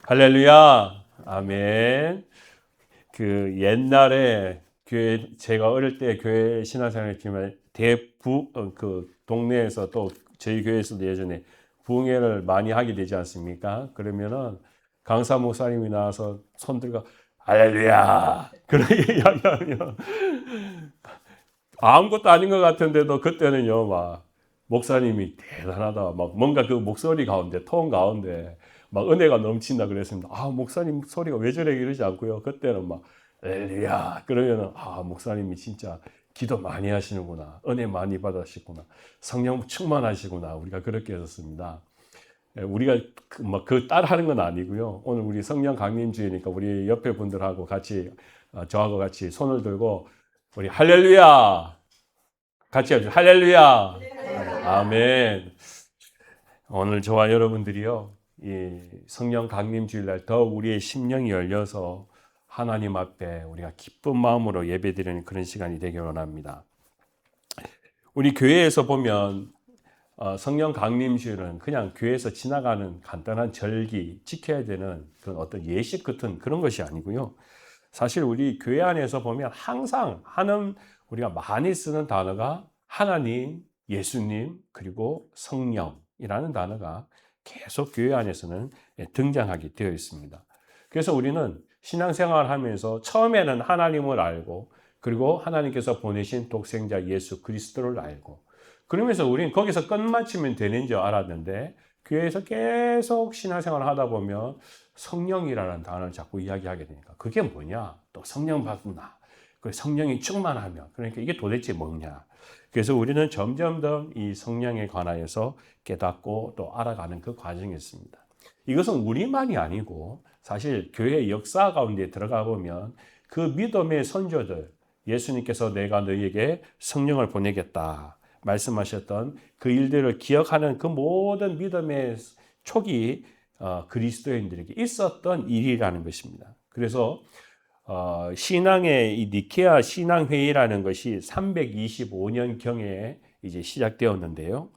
할렐루야. 아멘. 그 옛날에 교회 제가 어릴 때 교회 신앙생활 했지만 그 동네에서 또 저희 교회에서도 예전에 부흥회를 많이 하게 되지 않습니까? 그러면은 강사 목사님이 나와서 손 들고 할렐루야 그렇게 이야기하면 아무것도 아닌 것 같은데도 그때는요 막 목사님이 대단하다 막 뭔가 그 목소리 가운데 톤 가운데 막 은혜가 넘친다 그랬습니다. 아 목사님 소리가 왜 저래 이러지 않고요. 그때는 막 할렐루야 그러면은 아 목사님이 진짜 기도 많이 하시는구나 은혜 많이 받으시구나 성령 충만하시구나 우리가 그렇게 했었습니다. 우리가 그 따라하는 건 아니고요. 오늘 우리 성령 강림주의니까 우리 옆에 분들하고 같이 저하고 같이 손을 들고 우리 할렐루야 같이 하죠. 할렐루야. 아멘. 오늘 저와 여러분들이요. 이 성령 강림 주일날 더 우리의 심령이 열려서 하나님 앞에 우리가 기쁜 마음으로 예배드리는 그런 시간이 되길 원합니다. 우리 교회에서 보면 성령 강림 주일은 그냥 교회에서 지나가는 간단한 절기, 지켜야 되는 그런 어떤 예식 같은 그런 것이 아니고요. 사실 우리 교회 안에서 보면 항상 우리가 많이 쓰는 단어가 하나님, 예수님, 그리고 성령이라는 단어가 계속 교회 안에서는 등장하게 되어 있습니다. 그래서 우리는 신앙생활을 하면서 처음에는 하나님을 알고 그리고 하나님께서 보내신 독생자 예수 그리스도를 알고 그러면서 우리는 거기서 끝마치면 되는 줄 알았는데 교회에서 계속 신앙생활을 하다 보면 성령이라는 단어를 자꾸 이야기하게 되니까 그게 뭐냐? 또 성령 받구나. 그 성령이 충만하면 그러니까 이게 도대체 뭐냐? 그래서 우리는 점점 더 이 성령에 관하여서 깨닫고 또 알아가는 그 과정이 있습니다. 이것은 우리만이 아니고 사실 교회 역사 가운데 들어가 보면 그 믿음의 선조들 예수님께서 내가 너희에게 성령을 보내겠다 말씀하셨던 그 일들을 기억하는 그 모든 믿음의 초기 그리스도인들에게 있었던 일이라는 것입니다. 그래서 신앙의 이 니케아 신앙회의라는 것이 325년경에 이제 시작되었는데요.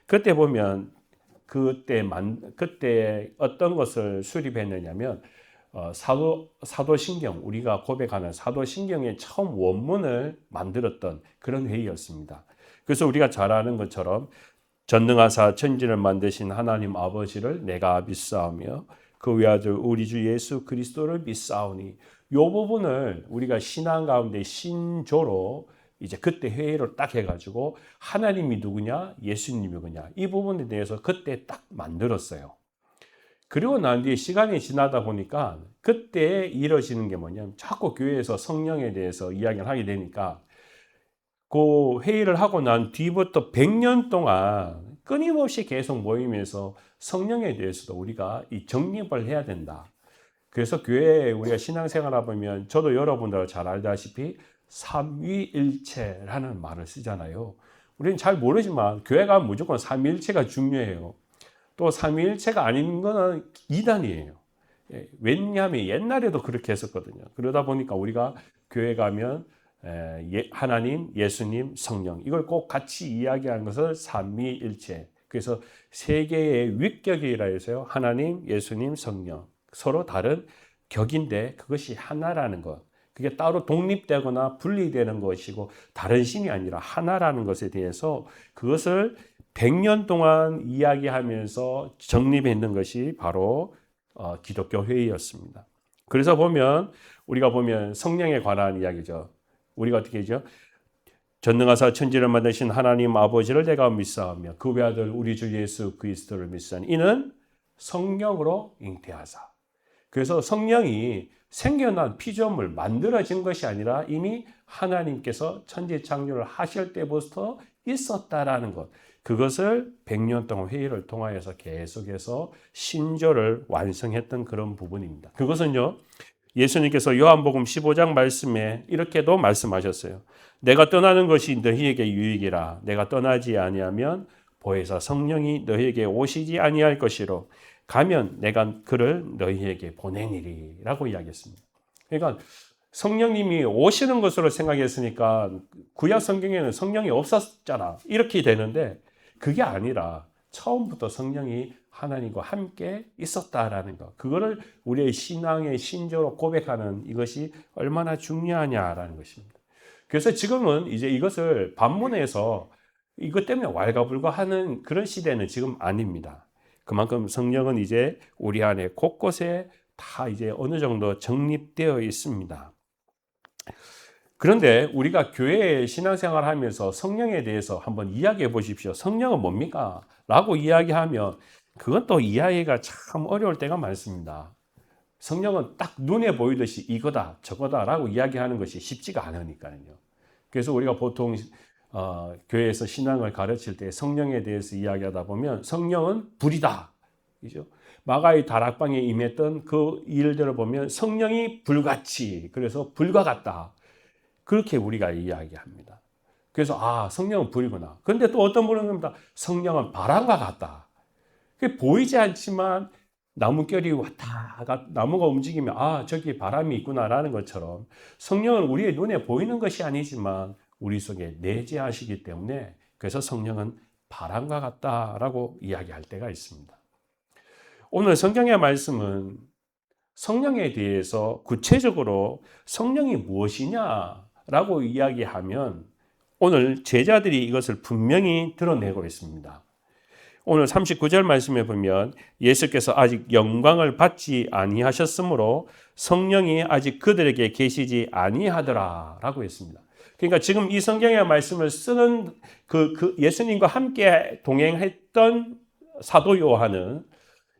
그때 보면 그때 어떤 것을 수립했느냐면 사도신경 우리가 고백하는 사도신경의 처음 원문을 만들었던 그런 회의였습니다. 그래서 우리가 잘 아는 것처럼 전능하사 천지를 만드신 하나님 아버지를 내가 믿사오며 그 외아들 우리 주 예수 그리스도를 믿사오니 이 부분을 우리가 신앙 가운데 신조로 이제 그때 회의를 딱 해가지고 하나님이 누구냐 예수님이 누구냐 이 부분에 대해서 그때 딱 만들었어요. 그리고 난 뒤에 시간이 지나다 보니까 그때 이루어지는 게 뭐냐면 자꾸 교회에서 성령에 대해서 이야기를 하게 되니까 그 회의를 하고 난 뒤부터 100년 동안 끊임없이 계속 모이면서 성령에 대해서도 우리가 이 정립을 해야 된다. 그래서 교회에 우리가 신앙생활 하면 저도 여러분들 잘 알다시피 삼위일체라는 말을 쓰잖아요. 우리는 잘 모르지만 교회 가면 무조건 삼위일체가 중요해요. 또 삼위일체가 아닌 거는 이단이에요. 왜냐하면 옛날에도 그렇게 했었거든요. 그러다 보니까 우리가 교회 가면 하나님, 예수님, 성령 이걸 꼭 같이 이야기하는 것을 삼위일체. 그래서 세 개의 위격이라 해서요. 하나님, 예수님, 성령 서로 다른 격인데 그것이 하나라는 것. 그게 따로 독립되거나 분리되는 것이고 다른 신이 아니라 하나라는 것에 대해서 그것을 100년 동안 이야기하면서 정립했는 것이 바로 기독교 회의였습니다. 그래서 우리가 보면 성령에 관한 이야기죠. 우리가 어떻게 하죠? 전능하사 천지를 만드신 하나님 아버지를 내가 믿사오며 그 외아들 우리 주 예수 그리스도를 믿사오니 이는 성령으로 잉태하사. 그래서 성령이 생겨난 피조물 만들어진 것이 아니라 이미 하나님께서 천지 창조를 하실 때부터 있었다라는 것. 그것을 100년 동안 회의를 통하여서 계속해서 신조를 완성했던 그런 부분입니다. 그것은요. 예수님께서 요한복음 15장 말씀에 이렇게도 말씀하셨어요. 내가 떠나는 것이 너희에게 유익이라. 내가 떠나지 아니하면 보혜사 성령이 너희에게 오시지 아니할 것이로 가면 내가 그를 너희에게 보내니리라고 이야기했습니다. 그러니까 성령님이 오시는 것으로 생각했으니까 구약 성경에는 성령이 없었잖아. 이렇게 되는데 그게 아니라 처음부터 성령이 하나님과 함께 있었다라는 것. 그거를 우리의 신앙의 신조로 고백하는 이것이 얼마나 중요하냐라는 것입니다. 그래서 지금은 이제 이것을 반문해서 이것 때문에 왈가불가하는 그런 시대는 지금 아닙니다. 그만큼 성령은 이제 우리 안에 곳곳에 다 이제 어느 정도 정립되어 있습니다. 그런데 우리가 교회에 신앙생활 하면서 성령에 대해서 한번 이야기해 보십시오. 성령은 뭡니까? 라고 이야기하면 그건 또 이해하기가 참 어려울 때가 많습니다. 성령은 딱 눈에 보이듯이 이거다 저거다 라고 이야기하는 것이 쉽지가 않으니까요. 그래서 우리가 보통 교회에서 신앙을 가르칠 때 성령에 대해서 이야기하다 보면 성령은 불이다. 그죠? 마가의 다락방에 임했던 그 일들을 보면 성령이 불같이, 그래서 불과 같다. 그렇게 우리가 이야기합니다. 그래서 성령은 불이구나. 그런데 또 어떤 분은 합니다. 성령은 바람과 같다. 그게 보이지 않지만 나뭇결이 왔다 나무가 움직이면 저기 바람이 있구나라는 것처럼 성령은 우리의 눈에 보이는 것이 아니지만 우리 속에 내재하시기 때문에 그래서 성령은 바람과 같다라고 이야기할 때가 있습니다. 오늘 성경의 말씀은 성령에 대해서 구체적으로 성령이 무엇이냐라고 이야기하면 오늘 제자들이 이것을 분명히 드러내고 있습니다. 오늘 39절 말씀에 보면 예수께서 아직 영광을 받지 아니하셨으므로 성령이 아직 그들에게 계시지 아니하더라라고 했습니다. 그러니까 지금 이 성경의 말씀을 쓰는 그 예수님과 함께 동행했던 사도 요한은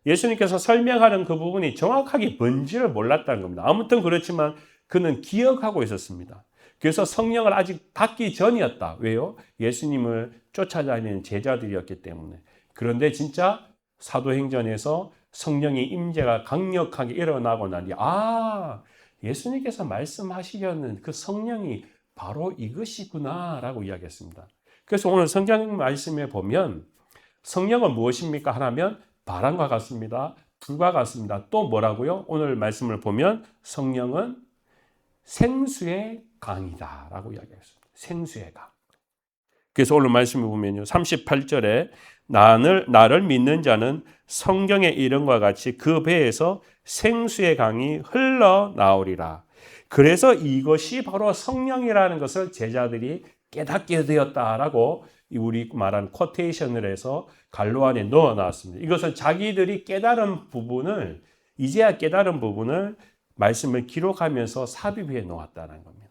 예수님께서 설명하는 그 부분이 정확하게 뭔지를 몰랐다는 겁니다. 아무튼 그렇지만 그는 기억하고 있었습니다. 그래서 성령을 아직 받기 전이었다. 왜요? 예수님을 쫓아다니는 제자들이었기 때문에. 그런데 진짜 사도행전에서 성령의 임재가 강력하게 일어나고 나니 예수님께서 말씀하시려는 그 성령이 바로 이것이구나 라고 이야기했습니다. 그래서 오늘 성경 말씀에 보면 성령은 무엇입니까? 하나면 바람과 같습니다. 불과 같습니다. 또 뭐라고요? 오늘 말씀을 보면 성령은 생수의 강이다 라고 이야기했습니다. 생수의 강. 그래서 오늘 말씀을 보면요. 38절에 나를 믿는 자는 성경의 이름과 같이 그 배에서 생수의 강이 흘러나오리라. 그래서 이것이 바로 성령이라는 것을 제자들이 깨닫게 되었다라고 우리 말한 코테이션을 해서 갈로 안에 넣어놨습니다. 이것은 자기들이 이제야 깨달은 부분을 말씀을 기록하면서 삽입해 놓았다는 겁니다.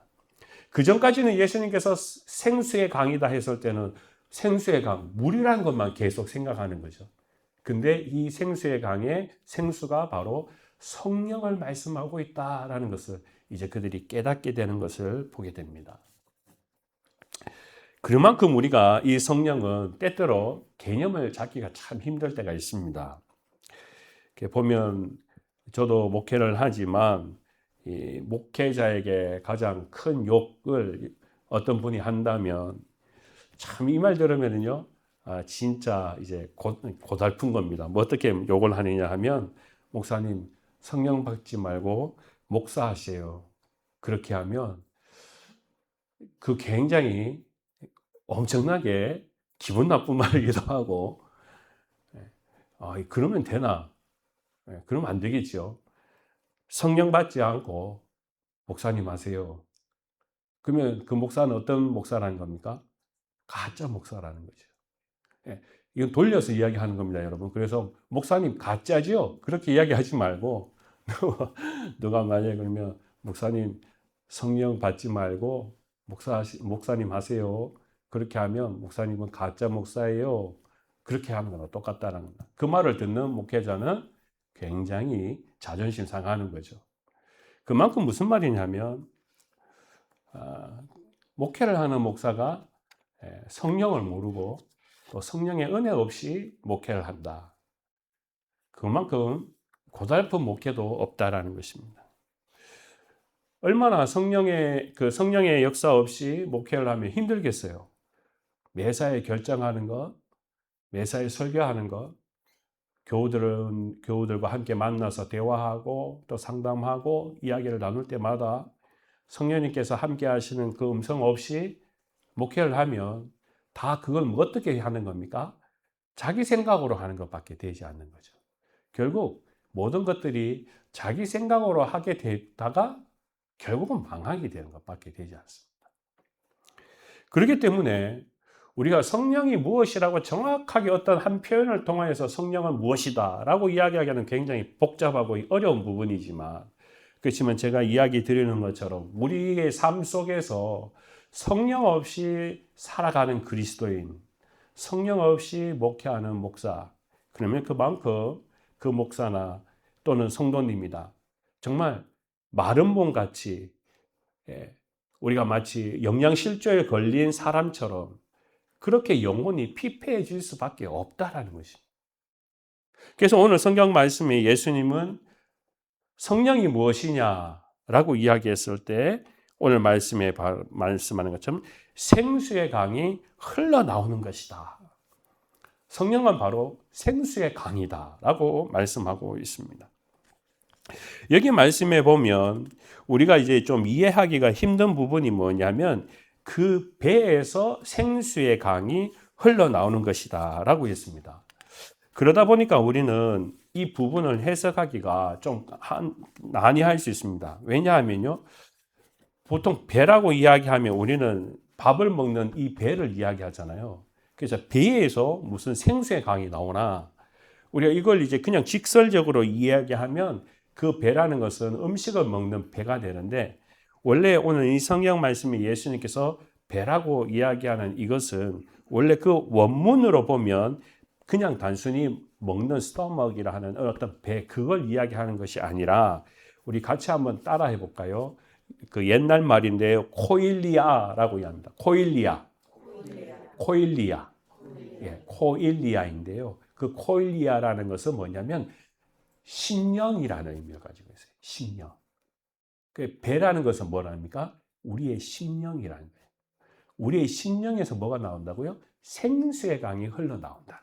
그 전까지는 예수님께서 생수의 강이다 했을 때는 생수의 강, 물이라는 것만 계속 생각하는 거죠. 근데 이 생수의 강의 생수가 바로 성령을 말씀하고 있다라는 것을 이제 그들이 깨닫게 되는 것을 보게 됩니다. 그만큼 우리가 이 성령은 때때로 개념을 잡기가 참 힘들 때가 있습니다. 보면 저도 목회를 하지만 이 목회자에게 가장 큰 욕을 어떤 분이 한다면 참 이 말 들으면요, 진짜 이제 고달픈 겁니다. 뭐 어떻게 욕을 하느냐 하면 목사님 성령 받지 말고 목사하세요. 그렇게 하면 그 굉장히 엄청나게 기분 나쁜 말이기도 하고 그러면 되나? 그러면 안 되겠죠. 성령 받지 않고 목사님 하세요. 그러면 그 목사는 어떤 목사라는 겁니까? 가짜 목사라는 거죠. 이건 돌려서 이야기하는 겁니다, 여러분. 그래서 목사님 가짜죠? 그렇게 이야기하지 말고 누가 만약에 그러면 목사님 성령 받지 말고 목사님 하세요. 그렇게 하면 목사님은 가짜 목사예요. 그렇게 하는 거랑 똑같다는 겁니다. 그 말을 듣는 목회자는 굉장히 자존심 상하는 거죠. 그만큼 무슨 말이냐면 목회를 하는 목사가 성령을 모르고 또 성령의 은혜 없이 목회를 한다. 그만큼 고달픈 목회도 없다라는 것입니다. 얼마나 성령의 역사 없이 목회를 하면 힘들겠어요. 매사에 결정하는 것, 매사에 설교하는 것, 교우들과 함께 만나서 대화하고 또 상담하고 이야기를 나눌 때마다 성령님께서 함께 하시는 그 음성 없이 목회를 하면 다 그걸 어떻게 하는 겁니까? 자기 생각으로 하는 것밖에 되지 않는 거죠. 결국 모든 것들이 자기 생각으로 하게 되다가 결국은 망하게 되는 것밖에 되지 않습니다. 그렇기 때문에 우리가 성령이 무엇이라고 정확하게 어떤 한 표현을 통해서 성령은 무엇이다 라고 이야기하기는 굉장히 복잡하고 어려운 부분이지만, 그렇지만 제가 이야기 드리는 것처럼 우리의 삶 속에서 성령 없이 살아가는 그리스도인, 성령 없이 목회하는 목사, 그러면 그만큼 그 목사나 또는 성도님이다, 정말 마른 몸같이, 우리가 마치 영양실조에 걸린 사람처럼 그렇게 영혼이 피폐해질 수밖에 없다라는 것입니다. 그래서 오늘 성경 말씀에 예수님은 성령이 무엇이냐라고 이야기했을 때 오늘 말씀에 말씀하는 것처럼 생수의 강이 흘러나오는 것이다. 성령은 바로 생수의 강이다라고 말씀하고 있습니다. 여기 말씀에 보면 우리가 이제 좀 이해하기가 힘든 부분이 뭐냐면 그 배에서 생수의 강이 흘러나오는 것이다 라고 했습니다. 그러다 보니까 우리는 이 부분을 해석하기가 좀 난해할 수 있습니다. 왜냐하면요, 보통 배라고 이야기하면 우리는 밥을 먹는 이 배를 이야기하잖아요. 그래서 배에서 무슨 생수의 강이 나오나, 우리가 이걸 이제 그냥 직설적으로 이야기하면 그 배라는 것은 음식을 먹는 배가 되는데, 원래 오늘 이 성경 말씀에 예수님께서 배라고 이야기하는 이것은 원래 그 원문으로 보면 그냥 단순히 먹는 스토먹이라 하는 어떤 배, 그걸 이야기하는 것이 아니라, 우리 같이 한번 따라 해볼까요? 그 옛날 말인데요, 코일리아라고 이야기합니다. 코일리아. 예, 코일리아인데요. 그 코일리아라는 것은 뭐냐면 심령이라는 의미를 가지고 있어요. 심령. 그 배라는 것은 뭐랍니까? 우리의 심령이라는 거예요. 우리의 심령에서 뭐가 나온다고요? 생수의 강이 흘러나온다는 거예요.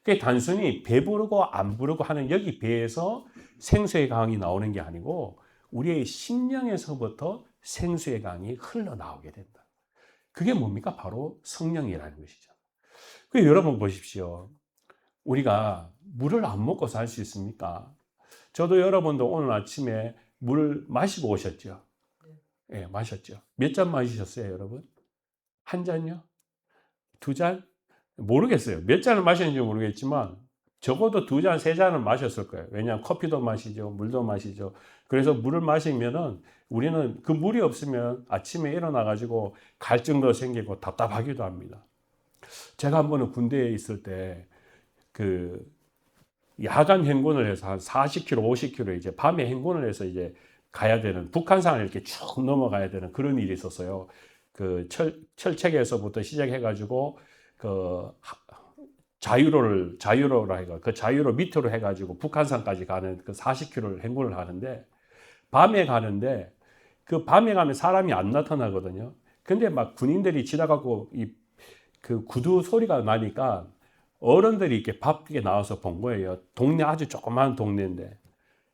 그게 단순히 배부르고 안 부르고 하는 여기 배에서 생수의 강이 나오는 게 아니고 우리의 심령에서부터 생수의 강이 흘러나오게 된다. 그게 뭡니까? 바로 성령이라는 것이죠. 그 여러분 보십시오. 우리가 물을 안 먹고 살 수 있습니까? 저도 여러분도 오늘 아침에 물 마시고 오셨죠? 예, 마셨죠. 몇 잔 마시셨어요, 여러분? 한 잔요? 두 잔? 모르겠어요. 몇 잔을 마셨는지 모르겠지만 적어도 두 잔, 세 잔은 마셨을 거예요. 왜냐하면 커피도 마시죠, 물도 마시죠. 그래서 물을 마시면은 우리는 그 물이 없으면 아침에 일어나가지고 갈증도 생기고 답답하기도 합니다. 제가 한 번은 군대에 있을 때 그 야간 행군을 해서 한 40km, 50km 이제 밤에 행군을 해서 이제 가야 되는, 북한산을 이렇게 쭉 넘어가야 되는 그런 일이 있었어요. 그 철책에서부터 시작해가지고 그 자유로라 해가 그 자유로 밑으로 해가지고 북한산까지 가는 그 40km를 행군을 하는데, 밤에 가는데 그 밤에 가면 사람이 안 나타나거든요. 근데 막 군인들이 지나가고 그 구두 소리가 나니까 어른들이 이렇게 밖에 나와서 본 거예요. 동네 아주 조그만 동네인데.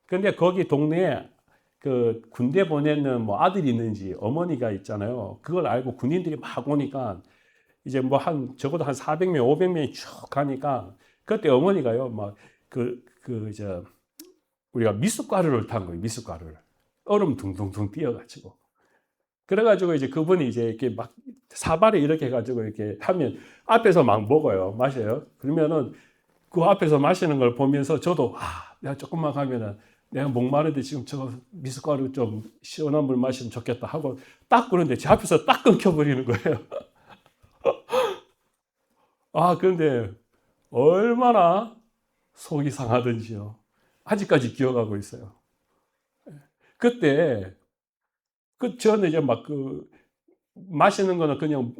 근데 거기 동네에 그 군대 보내는 뭐 아들이 있는지 어머니가 있잖아요. 그걸 알고 군인들이 막 오니까 이제 뭐 적어도 한 400명, 500명이 쭉 가니까 그때 어머니가요, 막 우리가 미숫가루를 탄 거예요. 미숫가루를. 얼음 둥둥둥 띄어가지고. 그래가지고 이제 그분이 이제 이렇게 막 사발에 이렇게 해가지고 이렇게 하면 앞에서 막 먹어요. 마셔요. 그러면은 그 앞에서 마시는 걸 보면서 저도, 내가 조금만 가면은 내가 목마른데 지금 저 미숫가루 좀 시원한 물 마시면 좋겠다 하고 딱 그런데 제 앞에서 딱 끊겨버리는 거예요. 그런데 얼마나 속이 상하던지요. 아직까지 기억하고 있어요. 그때 저는 이제 막 마시는 거는 그냥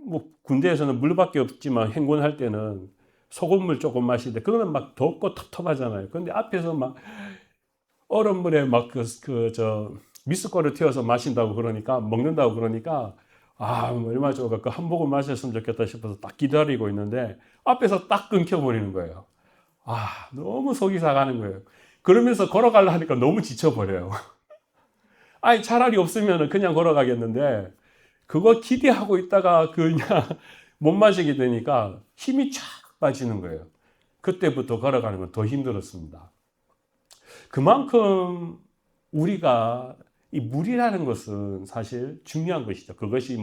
뭐 군대에서는 물밖에 없지만 행군할 때는 소금물 조금 마시는데 그거는 막 덥고 텁텁하잖아요. 근데 앞에서 막 얼음물에 막 미숫가루 튀어서 마신다고 그러니까, 먹는다고 그러니까, 얼마 좋을까, 그 한 모금 마셨으면 좋겠다 싶어서 딱 기다리고 있는데 앞에서 딱 끊겨버리는 거예요. 너무 속이 상하는 거예요. 그러면서 걸어가려니까 너무 지쳐버려요. 차라리 없으면 그냥 걸어가겠는데 그거 기대하고 있다가 그냥 못 마시게 되니까 힘이 쫙 빠지는 거예요. 그때부터 걸어가는 건 더 힘들었습니다. 그만큼 우리가 이 물이라는 것은 사실 중요한 것이죠. 그것이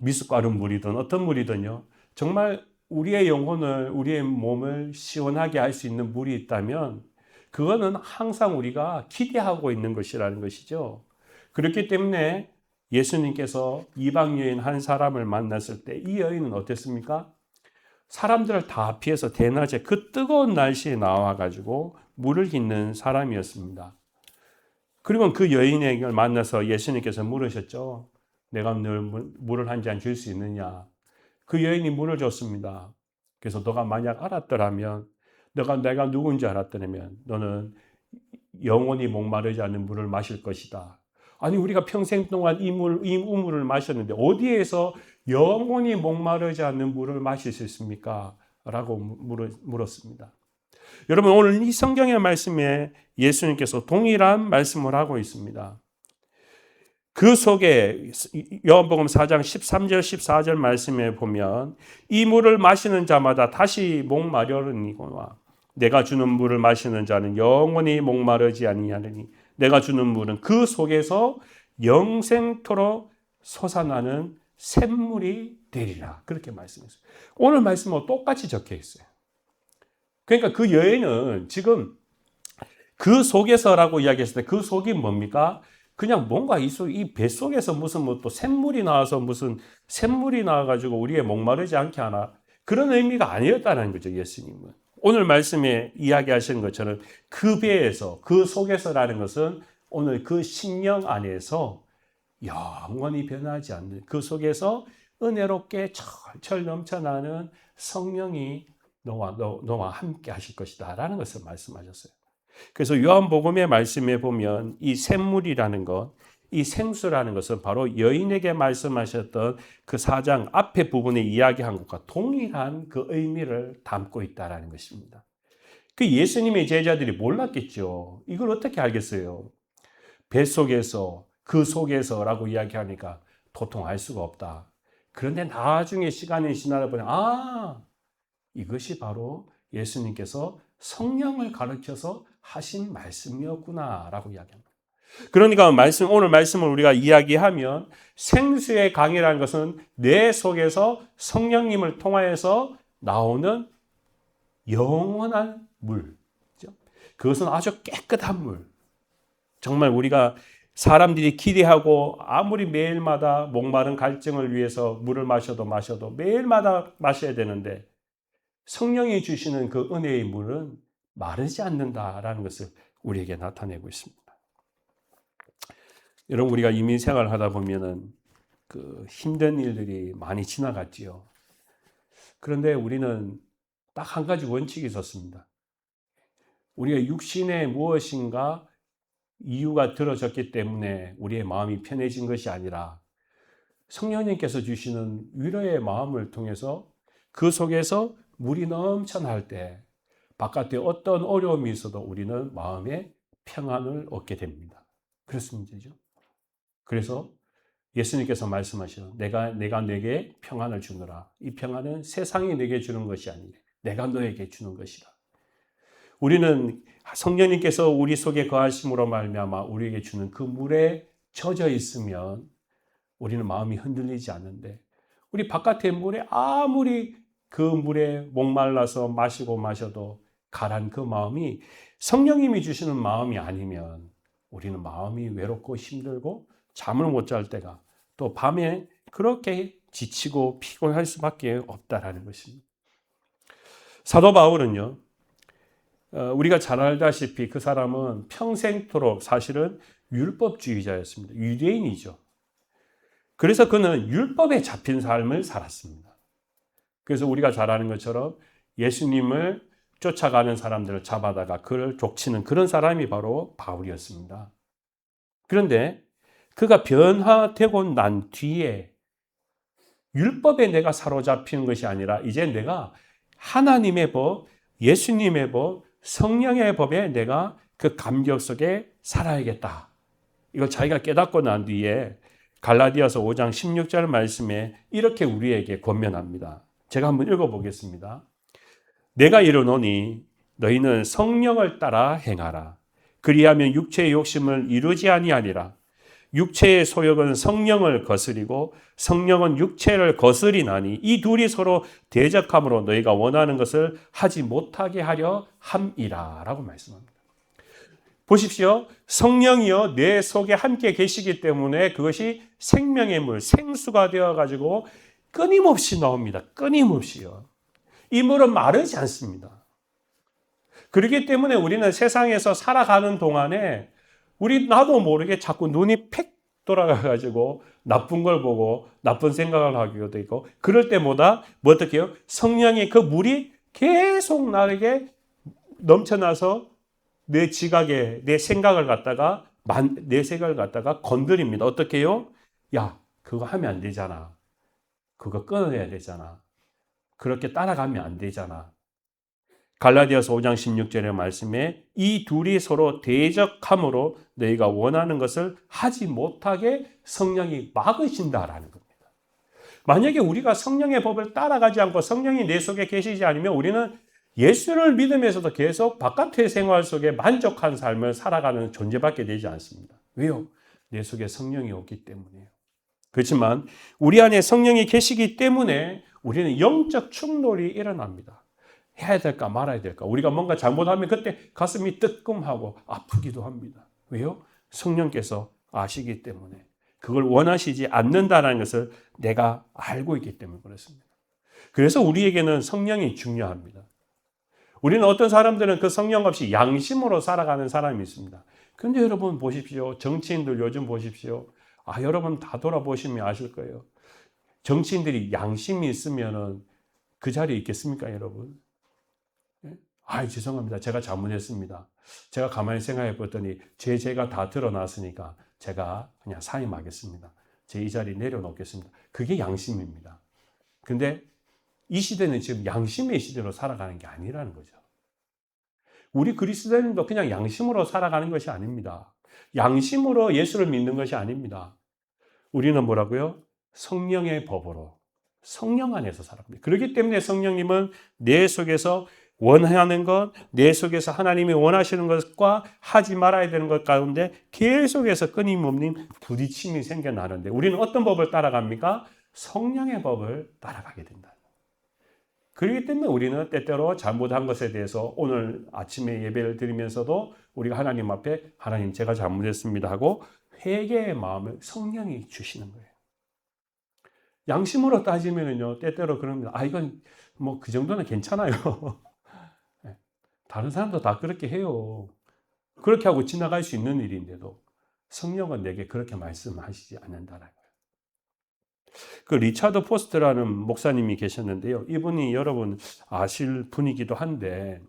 미숫가루 물이든 어떤 물이든요. 정말 우리의 영혼을, 우리의 몸을 시원하게 할 수 있는 물이 있다면 그거는 항상 우리가 기대하고 있는 것이라는 것이죠. 그렇기 때문에 예수님께서 이방 여인 한 사람을 만났을 때 이 여인은 어땠습니까? 사람들을 다 피해서 대낮에 그 뜨거운 날씨에 나와가지고 물을 깃는 사람이었습니다. 그리고 그 여인에게 만나서 예수님께서 물으셨죠. 내가 늘 물을 한 잔 줄 수 있느냐? 그 여인이 물을 줬습니다. 그래서 너가 만약 알았더라면, 내가 누군지 알았더라면 너는 영원히 목마르지 않는 물을 마실 것이다. 아니 우리가 평생 동안 이 우물을 마셨는데 어디에서 영원히 목마르지 않는 물을 마실 수 있습니까? 라고 물었습니다. 여러분 오늘 이 성경의 말씀에 예수님께서 동일한 말씀을 하고 있습니다. 그 속에 요한복음 4장 13절 14절 말씀에 보면 이 물을 마시는 자마다 다시 목마르니거나 내가 주는 물을 마시는 자는 영원히 목마르지 아니하느니 내가 주는 물은 그 속에서 영생토록 솟아나는 샘물이 되리라. 그렇게 말씀했어요. 오늘 말씀은 똑같이 적혀 있어요. 그러니까 그 여인은 지금 그 속에서라고 이야기했을 때 그 속이 뭡니까? 그냥 뭔가 이 뱃속에서 무슨 또 샘물이 나와서 무슨 샘물이 나와가지고 우리의 목마르지 않게 하나 그런 의미가 아니었다는 거죠. 예수님은. 오늘 말씀에 이야기하시는 것처럼 그 배에서 그 속에서라는 것은 오늘 그 심령 안에서 영원히 변하지 않는 그 속에서 은혜롭게 철철 넘쳐나는 성령이 너와 함께 하실 것이다 라는 것을 말씀하셨어요. 그래서 요한복음의 말씀에 보면 이 샘물이라는 것, 이 생수라는 것은 바로 여인에게 말씀하셨던 그 4장 앞에 부분에 이야기한 것과 동일한 그 의미를 담고 있다는 것입니다. 그 예수님의 제자들이 몰랐겠죠. 이걸 어떻게 알겠어요? 뱃속에서, 그 속에서라고 이야기하니까 도통 알 수가 없다. 그런데 나중에 시간이 지나다 보니 이것이 바로 예수님께서 성령을 가르쳐서 하신 말씀이었구나라고 이야기합니다. 그러니까 오늘 말씀을 우리가 이야기하면 생수의 강이라는 것은 내 속에서 성령님을 통하여서 나오는 영원한 물. 그것은 아주 깨끗한 물. 정말 우리가 사람들이 기대하고 아무리 매일마다 목마른 갈증을 위해서 물을 마셔도 매일마다 마셔야 되는데 성령이 주시는 그 은혜의 물은 마르지 않는다라는 것을 우리에게 나타내고 있습니다. 여러분 우리가 이민 생활을 하다 보면은 그 힘든 일들이 많이 지나갔지요. 그런데 우리는 딱 한 가지 원칙이 있었습니다. 우리가 육신에 무엇인가 이유가 들어졌기 때문에 우리의 마음이 편해진 것이 아니라 성령님께서 주시는 위로의 마음을 통해서 그 속에서 물이 넘쳐날 때 바깥에 어떤 어려움이 있어도 우리는 마음에 평안을 얻게 됩니다. 그렇습니다. 그래서 예수님께서 말씀하시는 내가 내게 평안을 주노라. 이 평안은 세상이 내게 주는 것이 아니라 내가 너에게 주는 것이라. 우리는 성령님께서 우리 속에 거하심으로 말미암아 우리에게 주는 그 물에 젖어 있으면 우리는 마음이 흔들리지 않는데 우리 바깥의 물에 아무리 그 물에 목말라서 마셔도 가란 그 마음이 성령님이 주시는 마음이 아니면 우리는 마음이 외롭고 힘들고 잠을 못 잘 때가 또 밤에 그렇게 지치고 피곤할 수밖에 없다라는 것입니다. 사도 바울은요. 우리가 잘 알다시피 그 사람은 평생토록 사실은 율법주의자였습니다. 유대인이죠. 그래서 그는 율법에 잡힌 삶을 살았습니다. 그래서 우리가 잘 아는 것처럼 예수님을 쫓아가는 사람들을 잡아다가 그를 족치는 그런 사람이 바로 바울이었습니다. 그런데 그가 변화되고 난 뒤에 율법에 내가 사로잡히는 것이 아니라 이제 내가 하나님의 법, 예수님의 법, 성령의 법에 내가 그 감격 속에 살아야겠다. 이걸 자기가 깨닫고 난 뒤에 갈라디아서 5장 16절 말씀에 이렇게 우리에게 권면합니다. 제가 한번 읽어보겠습니다. 내가 이르노니 너희는 성령을 따라 행하라. 그리하면 육체의 욕심을 이루지 아니하리라. 육체의 소욕은 성령을 거스리고 성령은 육체를 거스리나니 이 둘이 서로 대적함으로 너희가 원하는 것을 하지 못하게 하려 함이라 라고 말씀합니다. 보십시오. 성령이요 내 속에 함께 계시기 때문에 그것이 생명의 물, 생수가 되어가지고 끊임없이 나옵니다. 끊임없이요. 이 물은 마르지 않습니다. 그렇기 때문에 우리는 세상에서 살아가는 동안에 나도 모르게 자꾸 눈이 팩 돌아가가지고 나쁜 걸 보고 나쁜 생각을 하기도 있고 그럴 때마다 어떻게 해요? 성령의 그 물이 계속 나에게 넘쳐나서 내 지각에 내 생각을 갖다가 건드립니다. 어떻게 해요? 야, 그거 하면 안 되잖아. 그거 끊어내야 되잖아. 그렇게 따라가면 안 되잖아. 갈라디아서 5장 16절의 말씀에 이 둘이 서로 대적함으로 너희가 원하는 것을 하지 못하게 성령이 막으신다라는 겁니다. 만약에 우리가 성령의 법을 따라가지 않고 성령이 내 속에 계시지 않으면 우리는 예수를 믿으면서도 계속 바깥의 생활 속에 만족한 삶을 살아가는 존재밖에 되지 않습니다. 왜요? 내 속에 성령이 없기 때문이에요. 그렇지만 우리 안에 성령이 계시기 때문에 우리는 영적 충돌이 일어납니다. 해야 될까 말아야 될까. 우리가 뭔가 잘못하면 그때 가슴이 뜨끔하고 아프기도 합니다. 왜요? 성령께서 아시기 때문에 그걸 원하시지 않는다는 것을 내가 알고 있기 때문에 그렇습니다. 그래서 우리에게는 성령이 중요합니다. 우리는 어떤 사람들은 그 성령 없이 양심으로 살아가는 사람이 있습니다. 그런데 여러분 보십시오. 정치인들 요즘 보십시오. 여러분 다 돌아보시면 아실 거예요. 정치인들이 양심이 있으면 그 자리에 있겠습니까, 여러분? 죄송합니다. 제가 잘못했습니다. 제가 가만히 생각해 봤더니 죄가 다 드러났으니까 제가 그냥 사임하겠습니다. 제 이 자리 내려놓겠습니다. 그게 양심입니다. 근데 이 시대는 지금 양심의 시대로 살아가는 게 아니라는 거죠. 우리 그리스도인도 그냥 양심으로 살아가는 것이 아닙니다. 양심으로 예수를 믿는 것이 아닙니다. 우리는 뭐라고요? 성령의 법으로, 성령 안에서 살아갑니다. 그렇기 때문에 성령님은 내 속에서 원하는 것, 내 속에서 하나님이 원하시는 것과 하지 말아야 되는 것 가운데 계속해서 끊임없는 부딪힘이 생겨나는데 우리는 어떤 법을 따라갑니까? 성령의 법을 따라가게 된다. 그렇기 때문에 우리는 때때로 잘못한 것에 대해서 오늘 아침에 예배를 드리면서도 우리가 하나님 앞에 하나님 제가 잘못했습니다 하고 회개의 마음을 성령이 주시는 거예요. 양심으로 따지면요 때때로 그럽니다. 이건 뭐 그 정도는 괜찮아요. 다른 사람도 다 그렇게 해요. 그렇게 하고 지나갈 수 있는 일인데도 성령은 내게 그렇게 말씀하시지 않는다라는 거예요. 그 리차드 포스트라는 목사님이 계셨는데요. 이분이 여러분 아실 분이기도 한데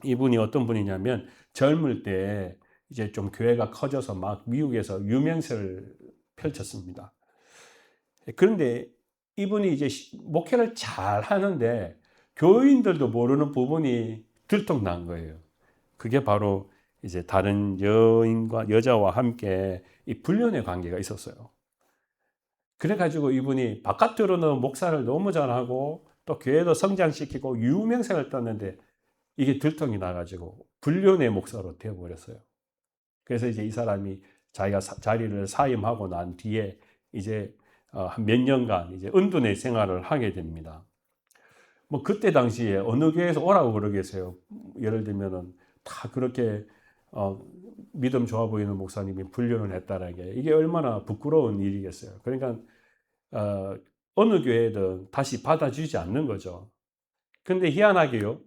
이분이 어떤 분이냐면 젊을 때 이제 좀 교회가 커져서 막 미국에서 유명세를 펼쳤습니다. 그런데 이분이 이제 목회를 잘 하는데 교인들도 모르는 부분이 들통난 거예요. 그게 바로 이제 다른 여자와 함께 이 불륜의 관계가 있었어요. 그래가지고 이분이 바깥으로는 목사를 너무 잘하고 또 교회도 성장시키고 유명세를 떴는데 이게 들통이 나가지고 불륜의 목사로 되어버렸어요. 그래서 이제 이 사람이 자기가 자리를 사임하고 난 뒤에 이제 한 몇 년간 이제 은둔의 생활을 하게 됩니다. 뭐 그때 당시에 어느 교회에서 오라고 그러겠어요. 예를 들면은 다 그렇게 믿음 좋아 보이는 목사님이 불륜을 했다는 게 이게 얼마나 부끄러운 일이겠어요. 그러니까 어느 교회든 다시 받아주지 않는 거죠. 근데 희한하게요.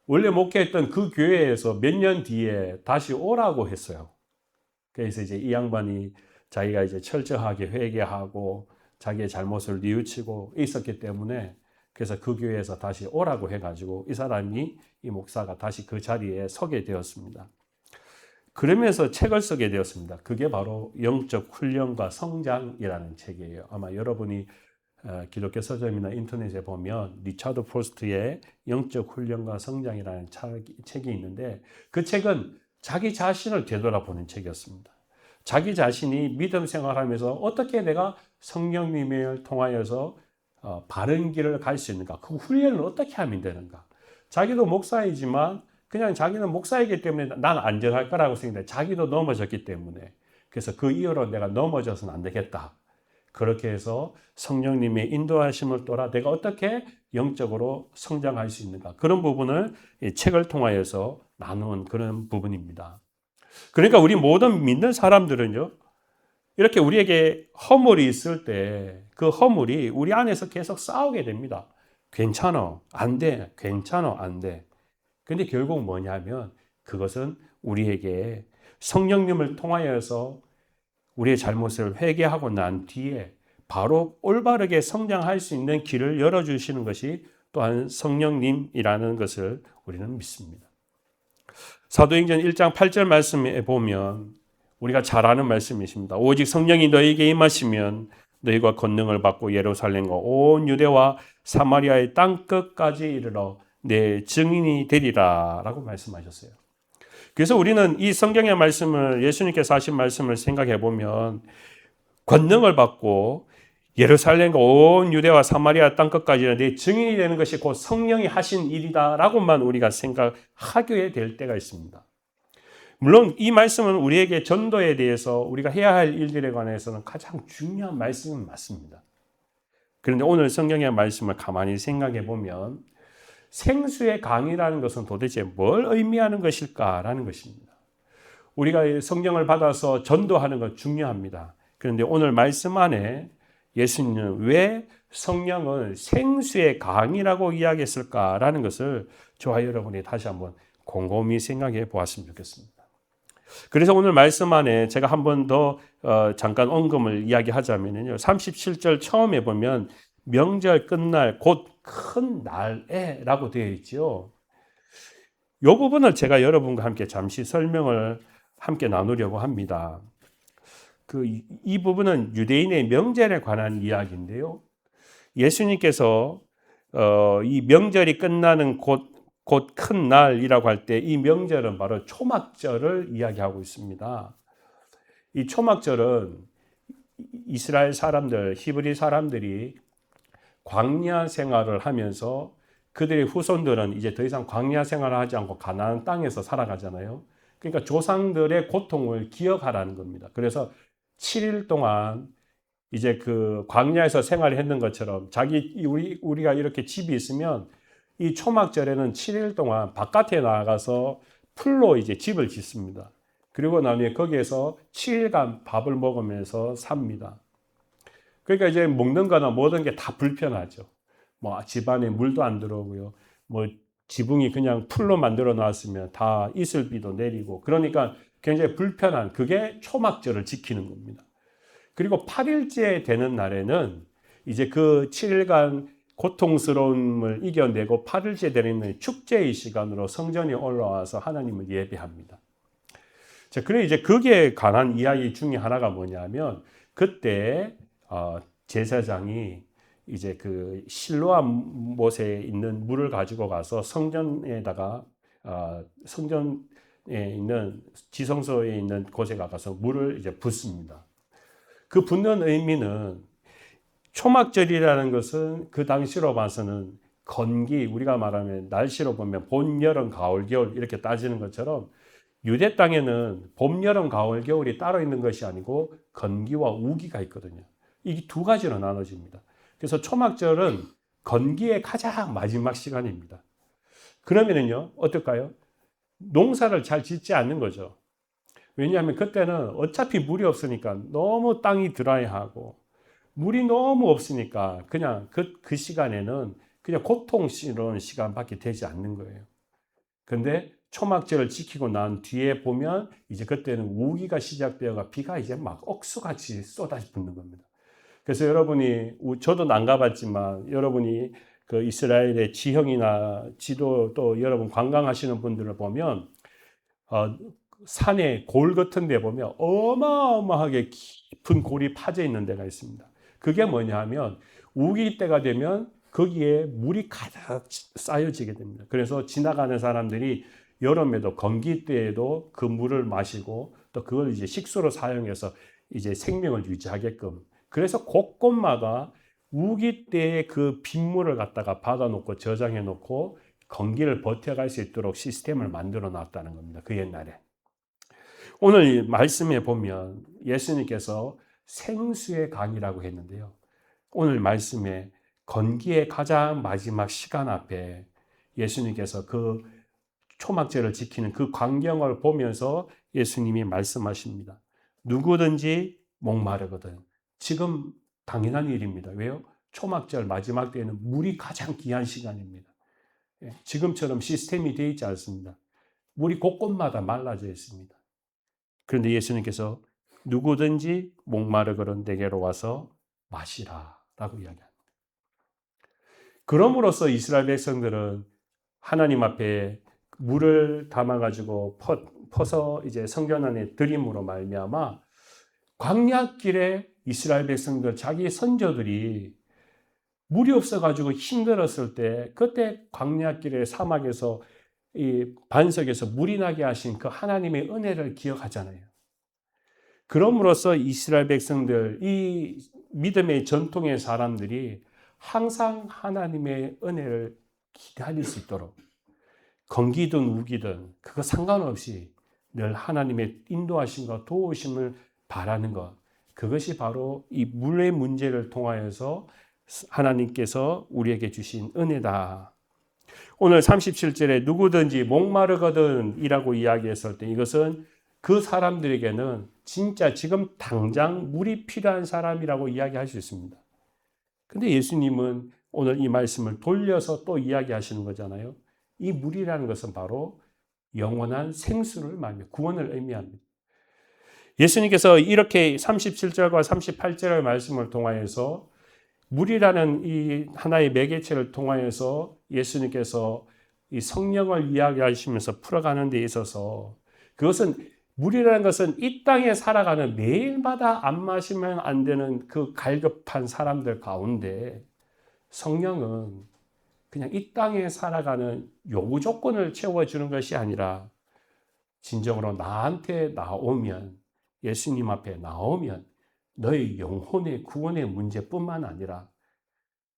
원래 목회했던 그 교회에서 몇 년 뒤에 다시 오라고 했어요. 그래서 이제 이 양반이 자기가 이제 철저하게 회개하고 자기의 잘못을 뉘우치고 있었기 때문에 그래서 그 교회에서 다시 오라고 해가지고 이 목사가 다시 그 자리에 서게 되었습니다. 그러면서 책을 쓰게 되었습니다. 그게 바로 영적 훈련과 성장이라는 책이에요. 아마 여러분이 기독교 서점이나 인터넷에 보면 리차드 포스트의 영적 훈련과 성장이라는 책이 있는데 그 책은 자기 자신을 되돌아보는 책이었습니다. 자기 자신이 믿음 생활하면서 어떻게 내가 성령님을 통하여서 바른 길을 갈 수 있는가? 그 훈련을 어떻게 하면 되는가? 자기도 목사이지만 그냥 자기는 목사이기 때문에 난 안전할 거라고 생각해. 자기도 넘어졌기 때문에. 그래서 그 이후로 내가 넘어져서는 안 되겠다. 그렇게 해서 성령님의 인도하심을 따라 내가 어떻게 영적으로 성장할 수 있는가. 그런 부분을 이 책을 통하여서 나누는 그런 부분입니다. 그러니까 우리 모든 믿는 사람들은요, 이렇게 우리에게 허물이 있을 때 그 허물이 우리 안에서 계속 싸우게 됩니다. 괜찮아, 안 돼, 괜찮아, 안 돼. 근데 결국 뭐냐면 그것은 우리에게 성령님을 통하여서 우리의 잘못을 회개하고 난 뒤에 바로 올바르게 성장할 수 있는 길을 열어주시는 것이 또한 성령님이라는 것을 우리는 믿습니다. 사도행전 1장 8절 말씀에 보면 우리가 잘 아는 말씀이십니다. 오직 성령이 너희에게 임하시면 너희가 권능을 받고 예루살렘과 온 유대와 사마리아의 땅끝까지 이르러 내 증인이 되리라 라고 말씀하셨어요. 그래서 우리는 이 성경의 말씀을, 예수님께서 하신 말씀을 생각해 보면 권능을 받고 예루살렘과 온 유대와 사마리아 땅끝까지 내 증인이 되는 것이 곧 성령이 하신 일이다 라고만 우리가 생각하게 될 때가 있습니다. 물론 이 말씀은 우리에게 전도에 대해서 우리가 해야 할 일들에 관해서는 가장 중요한 말씀은 맞습니다. 그런데 오늘 성경의 말씀을 가만히 생각해 보면 생수의 강이라는 것은 도대체 뭘 의미하는 것일까라는 것입니다. 우리가 성령을 받아서 전도하는 건 중요합니다. 그런데 오늘 말씀 안에 예수님은 왜 성령을 생수의 강이라고 이야기했을까라는 것을 저와 여러분이 다시 한번 곰곰이 생각해 보았으면 좋겠습니다. 그래서 오늘 말씀 안에 제가 한 번 더 잠깐 언급을 이야기하자면요. 37절 처음에 보면 명절 끝날 곧 큰 날에 라고 되어 있죠. 이 부분을 제가 여러분과 함께 잠시 설명을 함께 나누려고 합니다. 이 부분은 유대인의 명절에 관한 이야기인데요. 예수님께서 이 명절이 끝나는 곧 큰 날이라고 할 때 이 명절은 바로 초막절을 이야기하고 있습니다. 이 초막절은 이스라엘 사람들, 히브리 사람들이 광야 생활을 하면서 그들의 후손들은 이제 더 이상 광야 생활을 하지 않고 가나안 땅에서 살아가잖아요. 그러니까 조상들의 고통을 기억하라는 겁니다. 그래서 7일 동안 이제 그 광야에서 생활했는 것처럼 우리가 이렇게 집이 있으면 이 초막절에는 7일 동안 바깥에 나가서 풀로 이제 집을 짓습니다. 그리고 나중에 거기에서 7일간 밥을 먹으면서 삽니다. 그러니까 이제 먹는 거나 모든 게 다 불편하죠. 뭐 집안에 물도 안 들어오고요. 뭐 지붕이 그냥 풀로 만들어 놨으면 다 이슬비도 내리고 그러니까 굉장히 불편한 그게 초막절을 지키는 겁니다. 그리고 8일째 되는 날에는 이제 그 7일간 고통스러움을 이겨내고 8일째 되는 축제의 시간으로 성전에 올라와서 하나님을 예배합니다. 자, 그래 이제 그게 관한 이야기 중에 하나가 뭐냐면 그때 제사장이 이제 그 실로암 못에 있는 물을 가지고 가서 성전에다가 성전에 있는 지성소에 있는 곳에 가서 물을 이제 붓습니다. 그 붓는 의미는 초막절이라는 것은 그 당시로 봐서는 건기, 우리가 말하면 날씨로 보면 봄, 여름, 가을, 겨울 이렇게 따지는 것처럼 유대 땅에는 봄, 여름, 가을, 겨울이 따로 있는 것이 아니고 건기와 우기가 있거든요. 이게 두 가지로 나눠집니다. 그래서 초막절은 건기의 가장 마지막 시간입니다. 그러면은요, 어떨까요? 농사를 잘 짓지 않는 거죠. 왜냐하면 그때는 어차피 물이 없으니까 너무 땅이 드라이하고 물이 너무 없으니까 그냥 그 시간에는 그냥 고통스러운 시간밖에 되지 않는 거예요. 근데 초막절을 지키고 난 뒤에 보면 이제 그때는 우기가 시작되어가 비가 이제 막 억수같이 쏟아붓는 겁니다. 그래서 여러분이, 저도 안 가봤지만 여러분이 그 이스라엘의 지형이나 지도 또 여러분 관광하시는 분들을 보면 산에 골 같은 데 보면 어마어마하게 깊은 골이 파져 있는 데가 있습니다. 그게 뭐냐 하면 우기 때가 되면 거기에 물이 가득 쌓여지게 됩니다. 그래서 지나가는 사람들이 여름에도 건기 때에도 그 물을 마시고 또 그걸 이제 식수로 사용해서 이제 생명을 유지하게끔 그래서 곳곳마다 우기 때의 그 빗물을 갖다가 받아놓고 저장해 놓고 건기를 버텨갈 수 있도록 시스템을 만들어 놨다는 겁니다. 그 옛날에. 오늘 말씀에 보면 예수님께서 생수의 강이라고 했는데요. 오늘 말씀에 건기의 가장 마지막 시간 앞에 예수님께서 그 초막절을 지키는 그 광경을 보면서 예수님이 말씀하십니다. 누구든지 목마르거든. 지금 당연한 일입니다. 왜요? 초막절 마지막 때에는 물이 가장 귀한 시간입니다. 지금처럼 시스템이 되어 있지 않습니다. 물이 곳곳마다 말라져 있습니다. 그런데 예수님께서 누구든지 목마르거든 내게로 와서 마시라 라고 이야기합니다. 그럼으로써 이스라엘 백성들은 하나님 앞에 물을 담아가지고 퍼서 이제 성전 안에 드림으로 말미암아 광야길에 이스라엘 백성들, 자기 선조들이 물이 없어가지고 힘들었을 때 그때 광야길의 사막에서 이 반석에서 물이 나게 하신 그 하나님의 은혜를 기억하잖아요. 그럼으로써 이스라엘 백성들, 이 믿음의 전통의 사람들이 항상 하나님의 은혜를 기다릴 수 있도록 건기든 우기든 그거 상관없이 늘 하나님의 인도하심과 도우심을 바라는 것, 그것이 바로 이 물의 문제를 통하여서 하나님께서 우리에게 주신 은혜다. 오늘 37절에 누구든지 목마르거든 이라고 이야기했을 때 이것은 그 사람들에게는 진짜 지금 당장 물이 필요한 사람이라고 이야기할 수 있습니다. 근데 예수님은 오늘 이 말씀을 돌려서 또 이야기하시는 거잖아요. 이 물이라는 것은 바로 영원한 생수를 말하며 구원을 의미합니다. 예수님께서 이렇게 37절과 38절의 말씀을 통하여서 물이라는 이 하나의 매개체를 통하여서 예수님께서 이 성령을 이야기하시면서 풀어가는 데 있어서 그것은 물이라는 것은 이 땅에 살아가는 매일마다 안 마시면 안 되는 그 갈급한 사람들 가운데 성령은 그냥 이 땅에 살아가는 요구 조건을 채워주는 것이 아니라 진정으로 나한테 나오면, 예수님 앞에 나오면 너의 영혼의 구원의 문제뿐만 아니라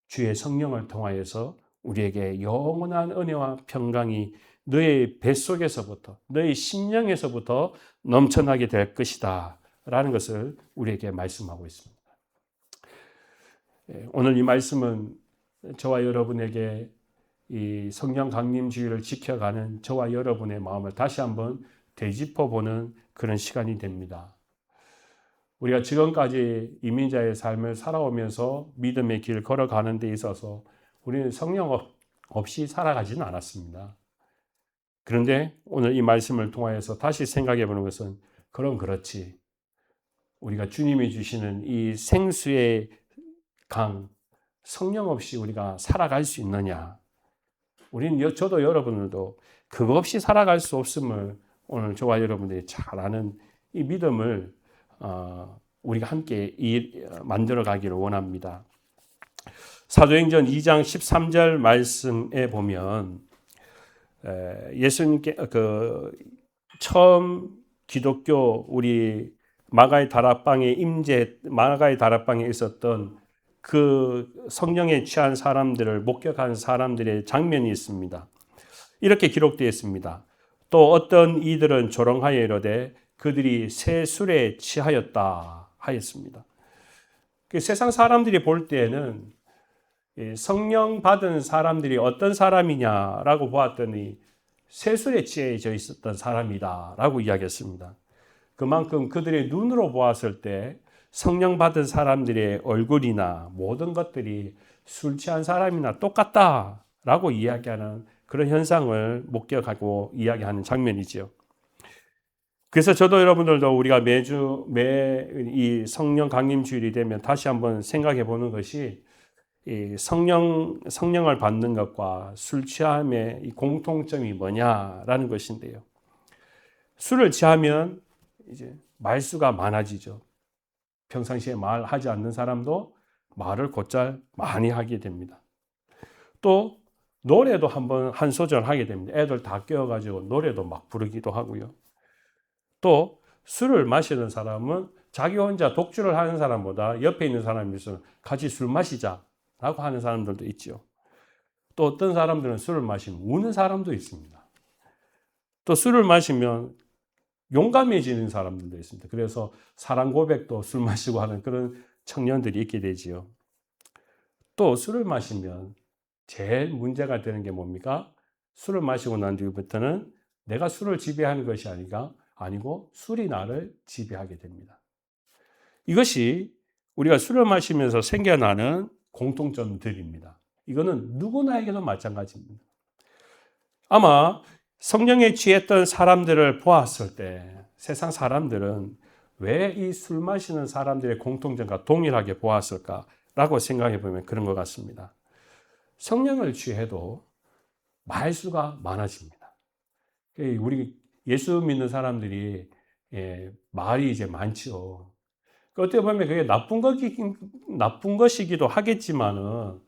주의 성령을 통하여서 우리에게 영원한 은혜와 평강이 너의 뱃속에서부터, 너의 심령에서부터 넘쳐나게 될 것이다 라는 것을 우리에게 말씀하고 있습니다. 오늘 이 말씀은 저와 여러분에게 이 성령 강림주의를 지켜가는 저와 여러분의 마음을 다시 한번 되짚어보는 그런 시간이 됩니다. 우리가 지금까지 이민자의 삶을 살아오면서 믿음의 길 걸어가는 데 있어서 우리는 성령 없이 살아가지는 않았습니다. 그런데 오늘 이 말씀을 통하여서 다시 생각해 보는 것은 그럼 그렇지. 우리가 주님이 주시는 이 생수의 강, 성령 없이 우리가 살아갈 수 있느냐. 우리는 저도 여러분들도 그거 없이 살아갈 수 없음을 오늘 저와 여러분들이 잘 아는 이 믿음을 우리가 함께 만들어 가기를 원합니다. 사도행전 2장 13절 말씀에 보면 예수님께 처음 기독교 우리 마가의 다락방에 마가의 다락방에 있었던 그 성령에 취한 사람들을 목격한 사람들의 장면이 있습니다. 이렇게 기록되어 있습니다. 또 어떤 이들은 조롱하여 이르되 그들이 새 술에 취하였다 하였습니다. 세상 사람들이 볼 때에는 성령 받은 사람들이 어떤 사람이냐라고 보았더니 새 술에 취해져 있었던 사람이다라고 이야기했습니다. 그만큼 그들의 눈으로 보았을 때 성령 받은 사람들의 얼굴이나 모든 것들이 술 취한 사람이나 똑같다라고 이야기하는 그런 현상을 목격하고 이야기하는 장면이지요. 그래서 저도 여러분들도 우리가 매 이 성령 강림 주일이 되면 다시 한번 생각해 보는 것이 이 성령을 받는 것과 술 취함의 이 공통점이 뭐냐라는 것인데요. 술을 취하면 이제 말수가 많아지죠. 평상시에 말하지 않는 사람도 말을 곧잘 많이 하게 됩니다. 또 노래도 한 소절 하게 됩니다. 애들 다 깨워가지고 노래도 막 부르기도 하고요. 또 술을 마시는 사람은 자기 혼자 독주를 하는 사람보다 옆에 있는 사람이 있으면 같이 술 마시자라고 하는 사람들도 있죠. 또 어떤 사람들은 술을 마시면 우는 사람도 있습니다. 또 술을 마시면 용감해지는 사람들도 있습니다. 그래서 사랑 고백도 술 마시고 하는 그런 청년들이 있게 되지요. 또 술을 마시면 제일 문제가 되는 게 뭡니까? 술을 마시고 난 뒤부터는 내가 술을 지배하는 것이 아니고 술이 나를 지배하게 됩니다. 이것이 우리가 술을 마시면서 생겨나는 공통점들입니다. 이거는 누구나에게도 마찬가지입니다. 아마 성령에 취했던 사람들을 보았을 때 세상 사람들은 왜 이 술 마시는 사람들의 공통점과 동일하게 보았을까라고 생각해 보면 그런 것 같습니다. 성령을 취해도 말수가 많아집니다. 우리 예수 믿는 사람들이 말이 이제 많죠. 어떻게 보면 그게 나쁜 것이기도 하겠지만은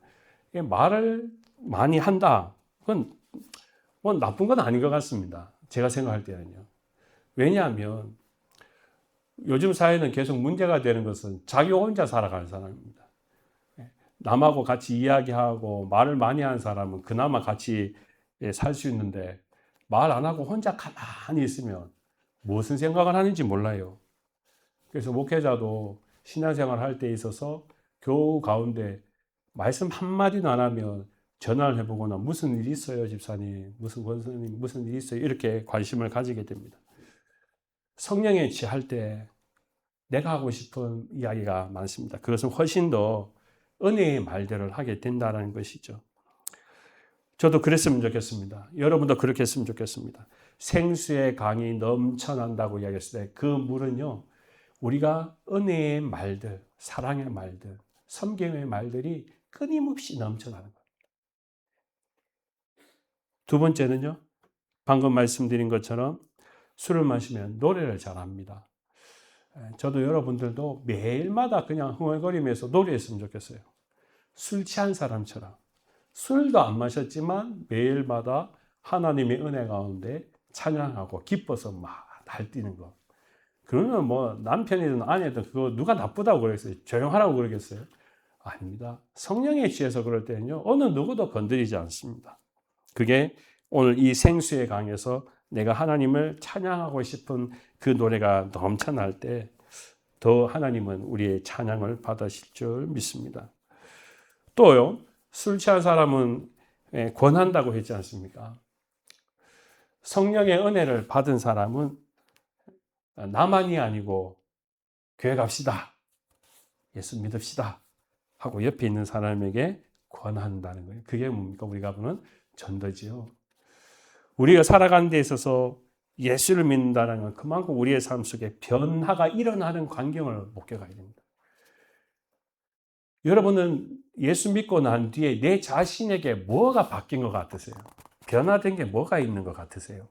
말을 많이 한다. 그건 뭐 나쁜 건 아닌 것 같습니다. 제가 생각할 때는요. 왜냐하면 요즘 사회는 계속 문제가 되는 것은 자기 혼자 살아가는 사람입니다. 남하고 같이 이야기하고 말을 많이 하는 사람은 그나마 같이 살 수 있는데 말 안 하고 혼자 가만히 있으면 무슨 생각을 하는지 몰라요. 그래서 목회자도 신앙생활 할 때 있어서 교우 가운데 말씀 한마디도 안 하면 전화를 해보거나 무슨 일이 있어요, 집사님? 무슨 권사님, 무슨 일이 있어요? 이렇게 관심을 가지게 됩니다. 성령에 취할 때 내가 하고 싶은 이야기가 많습니다. 그것은 훨씬 더 은혜의 말들을 하게 된다는 것이죠. 저도 그랬으면 좋겠습니다. 여러분도 그렇게 했으면 좋겠습니다. 생수의 강이 넘쳐난다고 이야기했을 때 그 물은요, 우리가 은혜의 말들, 사랑의 말들, 섬김의 말들이 끊임없이 넘쳐나는 거예요. 두 번째는요, 방금 말씀드린 것처럼 술을 마시면 노래를 잘합니다. 저도 여러분들도 매일마다 그냥 흥얼거리면서 노래했으면 좋겠어요. 술 취한 사람처럼. 술도 안 마셨지만 매일마다 하나님의 은혜 가운데 찬양하고 기뻐서 막 날뛰는 거. 그러면 뭐 남편이든 아내든 그거 누가 나쁘다고 그러겠어요? 조용하라고 그러겠어요? 아닙니다. 성령에 취해서 그럴 때는요, 어느 누구도 건드리지 않습니다. 그게 오늘 이 생수의 강에서 내가 하나님을 찬양하고 싶은 그 노래가 넘쳐날 때 더 하나님은 우리의 찬양을 받으실 줄 믿습니다. 또요, 술 취한 사람은 권한다고 했지 않습니까? 성령의 은혜를 받은 사람은 나만이 아니고 교회 갑시다. 예수 믿읍시다. 하고 옆에 있는 사람에게 권한다는 거예요. 그게 뭡니까? 우리가 보는 전도지요. 우리가 살아가는 데 있어서 예수를 믿는다는 건 그만큼 우리의 삶 속에 변화가 일어나는 광경을 목격해야 됩니다. 여러분은 예수 믿고 난 뒤에 내 자신에게 뭐가 바뀐 것 같으세요? 변화된 게 뭐가 있는 것 같으세요?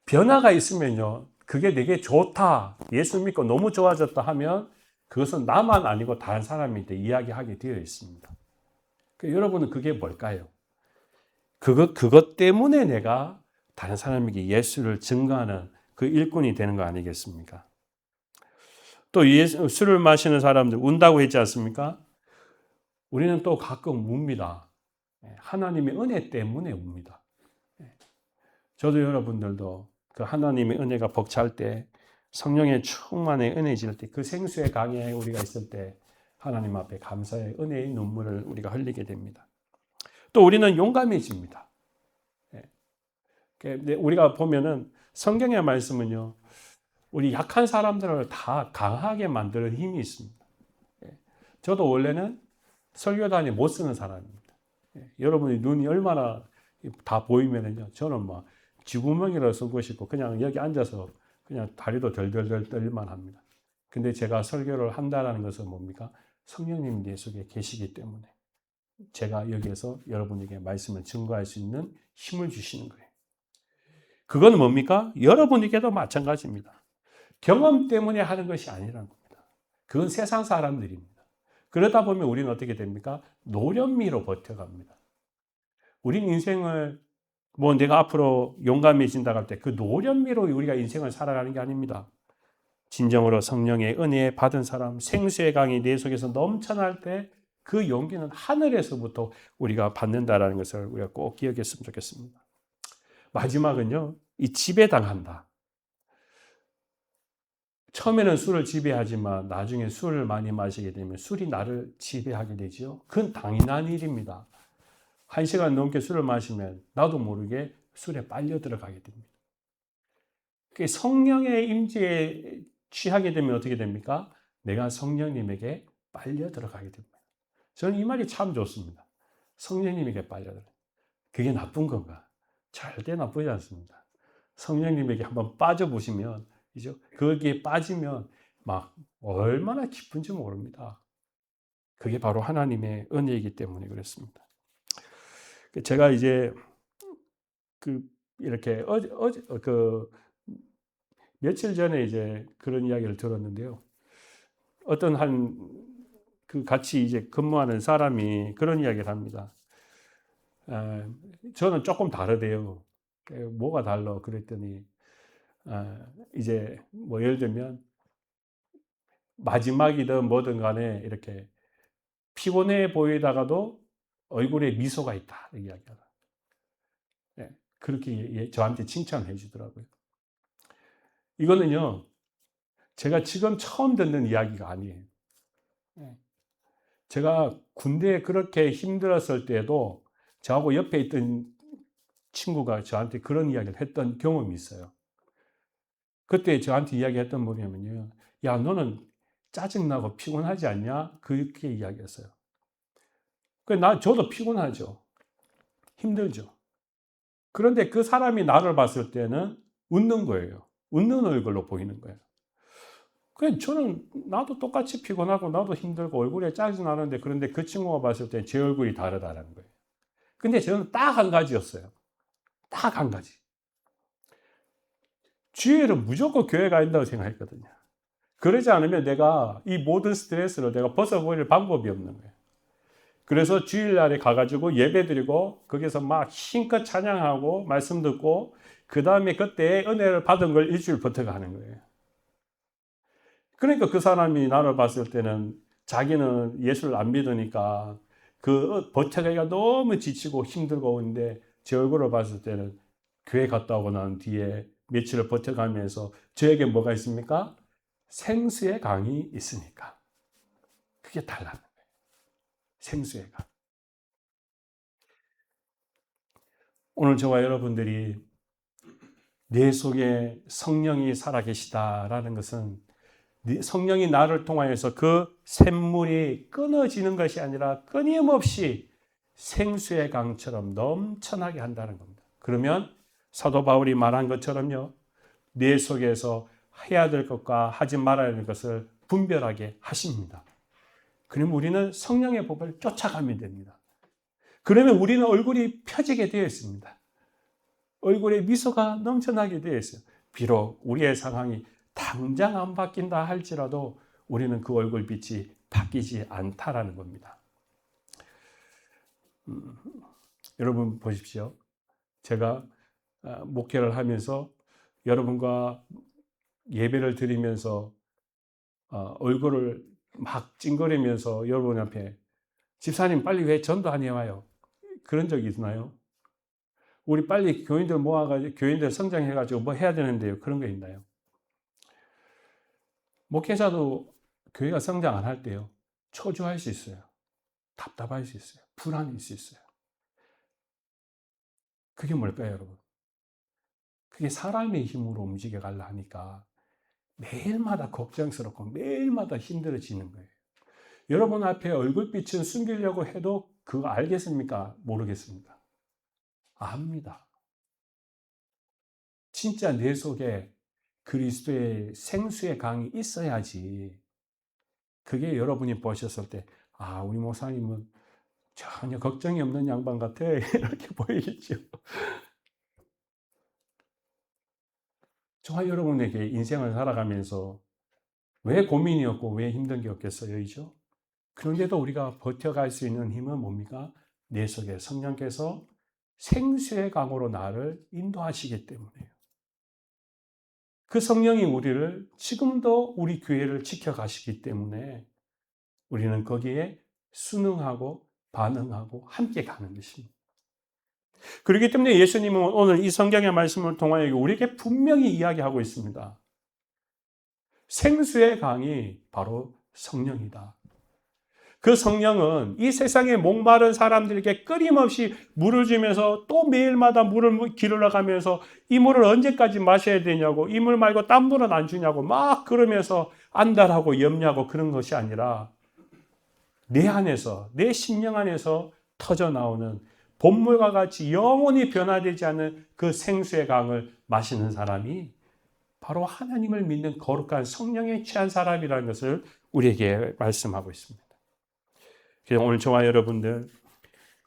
변화가 있으면요, 그게 되게 좋다, 예수 믿고 너무 좋아졌다 하면 그것은 나만 아니고 다른 사람한테 이야기하게 되어 있습니다. 여러분은 그게 뭘까요? 그것 때문에 내가 다른 사람에게 예수를 증거하는 그 일꾼이 되는 거 아니겠습니까? 또 술을 마시는 사람들 운다고 했지 않습니까? 우리는 또 가끔 웁니다. 하나님의 은혜 때문에 웁니다. 저도 여러분들도 그 하나님의 은혜가 벅찰 때, 성령의 충만의 은혜질 때, 그 생수의 강에 우리가 있을 때 하나님 앞에 감사의 은혜의 눈물을 우리가 흘리게 됩니다. 또 우리는 용감해집니다. 우리가 보면은 성경의 말씀은요, 우리 약한 사람들을 다 강하게 만드는 힘이 있습니다. 저도 원래는 설교단에 못 쓰는 사람입니다. 여러분이 눈이 얼마나 다 보이면은요, 저는 막 쥐구멍이라도 쓰고 싶고 그냥 여기 앉아서 그냥 다리도 덜덜덜 떨만 합니다. 근데 제가 설교를 한다는 것은 뭡니까? 성령님 내 속에 계시기 때문에 제가 여기에서 여러분에게 말씀을 증거할 수 있는 힘을 주시는 거예요. 그건 뭡니까? 여러분에게도 마찬가지입니다. 경험 때문에 하는 것이 아니라는 겁니다. 그건 세상 사람들입니다. 그러다 보면 우리는 어떻게 됩니까? 노련미로 버텨갑니다. 우린 인생을 내가 앞으로 용감해진다고 할 때 그 노련미로 우리가 인생을 살아가는 게 아닙니다. 진정으로 성령의 은혜 받은 사람, 생수의 강이 내 속에서 넘쳐날 때 그 용기는 하늘에서부터 우리가 받는다라는 것을 우리가 꼭 기억했으면 좋겠습니다. 마지막은요, 이 지배당한다. 처음에는 술을 지배하지만 나중에 술을 많이 마시게 되면 술이 나를 지배하게 되죠. 그건 당연한 일입니다. 1시간 넘게 술을 마시면 나도 모르게 술에 빨려 들어가게 됩니다. 성령의 임재에 취하게 되면 어떻게 됩니까? 내가 성령님에게 빨려 들어가게 됩니다. 저는 이 말이 참 좋습니다. 성령님에게 빨려 들어가요. 그게 나쁜 건가? 절대 나쁘지 않습니다. 성령님에게 한번 빠져보시면, 그죠? 거기에 빠지면 막 얼마나 기쁜지 모릅니다. 그게 바로 하나님의 은혜이기 때문에 그렇습니다. 제가 이제 이렇게 며칠 전에 이제 그런 이야기를 들었는데요. 어떤 같이 이제 근무하는 사람이 그런 이야기를 합니다. 저는 조금 다르대요. 뭐가 달라? 그랬더니, 이제 뭐 예를 들면, 마지막이든 뭐든 간에 이렇게 피곤해 보이다가도 얼굴에 미소가 있다. 이 이야기가. 그렇게 저한테 칭찬해 주더라고요. 이거는요, 제가 지금 처음 듣는 이야기가 아니에요. 제가 군대에 그렇게 힘들었을 때도 저하고 옆에 있던 친구가 저한테 그런 이야기를 했던 경험이 있어요. 그때 저한테 이야기했던 뭐냐면요. 야, 너는 짜증나고 피곤하지 않냐? 그렇게 이야기했어요. 저도 피곤하죠. 힘들죠. 그런데 그 사람이 나를 봤을 때는 웃는 거예요. 웃는 얼굴로 보이는 거예요. 저는 나도 똑같이 피곤하고 나도 힘들고 얼굴에 짜증 나는데 그런데 그 친구가 봤을 때 제 얼굴이 다르다는 거예요. 근데 저는 딱 한 가지였어요. 딱 한 가지. 주일은 무조건 교회 가야 된다고 생각했거든요. 그러지 않으면 내가 이 모든 스트레스를 내가 벗어버릴 방법이 없는 거예요. 그래서 주일날에 가가지고 예배드리고 거기서 막 힘껏 찬양하고 말씀 듣고 그 다음에 그때 은혜를 받은 걸 일주일 버텨가는 거예요. 그러니까 그 사람이 나를 봤을 때는 자기는 예수를 안 믿으니까 그 버텨가기가 너무 지치고 힘들고 있는데 제 얼굴을 봤을 때는 교회 갔다 오고 난 뒤에 며칠을 버텨가면서 저에게 뭐가 있습니까? 생수의 강이 있으니까. 그게 달라는 거예요. 생수의 강. 오늘 저와 여러분들이 내 속에 성령이 살아계시다라는 것은 성령이 나를 통하여서 그 샘물이 끊어지는 것이 아니라 끊임없이 생수의 강처럼 넘쳐나게 한다는 겁니다. 그러면 사도 바울이 말한 것처럼요. 내 속에서 해야 될 것과 하지 말아야 될 것을 분별하게 하십니다. 그러면 우리는 성령의 법을 쫓아가면 됩니다. 그러면 우리는 얼굴이 펴지게 되어 있습니다. 얼굴에 미소가 넘쳐나게 되어 있어요. 비록 우리의 상황이 당장 안 바뀐다 할지라도 우리는 그 얼굴빛이 바뀌지 않다라는 겁니다. 여러분 보십시오. 제가 목회를 하면서 여러분과 예배를 드리면서 얼굴을 막 찡그리면서 여러분 앞에 집사님 빨리 왜 전도 안 해와요? 그런 적이 있나요? 우리 빨리 교인들 모아가지고 교인들 성장해가지고 뭐 해야 되는데요. 그런 거 있나요? 목회자도 교회가 성장 안 할 때요. 초조할 수 있어요. 답답할 수 있어요. 불안할 수 있어요. 그게 뭘까요, 여러분? 그게 사람의 힘으로 움직여 가려 하니까 매일마다 걱정스럽고 매일마다 힘들어지는 거예요. 여러분 앞에 얼굴빛을 숨기려고 해도 그거 알겠습니까? 모르겠습니까? 압니다. 진짜 내 속에 그리스도의 생수의 강이 있어야지. 그게 여러분이 보셨을 때, 우리 목사님은 전혀 걱정이 없는 양반 같아. 이렇게 보이겠죠. 저와 여러분에게 인생을 살아가면서 왜 고민이 없고 왜 힘든 게 없겠어요? 이죠? 그런데도 우리가 버텨갈 수 있는 힘은 뭡니까? 내 속에 성령께서 생수의 강으로 나를 인도하시기 때문에요. 그 성령이 우리를 지금도 우리 교회를 지켜가시기 때문에 우리는 거기에 순응하고 반응하고 함께 가는 것입니다. 그렇기 때문에 예수님은 오늘 이 성경의 말씀을 통하여 우리에게 분명히 이야기하고 있습니다. 생수의 강이 바로 성령이다. 그 성령은 이 세상에 목마른 사람들에게 끊임없이 물을 주면서 또 매일마다 물을 기르러 가면서 이 물을 언제까지 마셔야 되냐고, 이 물 말고 딴 물은 안 주냐고 막 그러면서 안달하고 염려하고 그런 것이 아니라 내 안에서, 내 심령 안에서 터져 나오는 봄물과 같이 영원히 변화되지 않는 그 생수의 강을 마시는 사람이 바로 하나님을 믿는 거룩한 성령에 취한 사람이라는 것을 우리에게 말씀하고 있습니다. 그래서 오늘 저와 여러분들,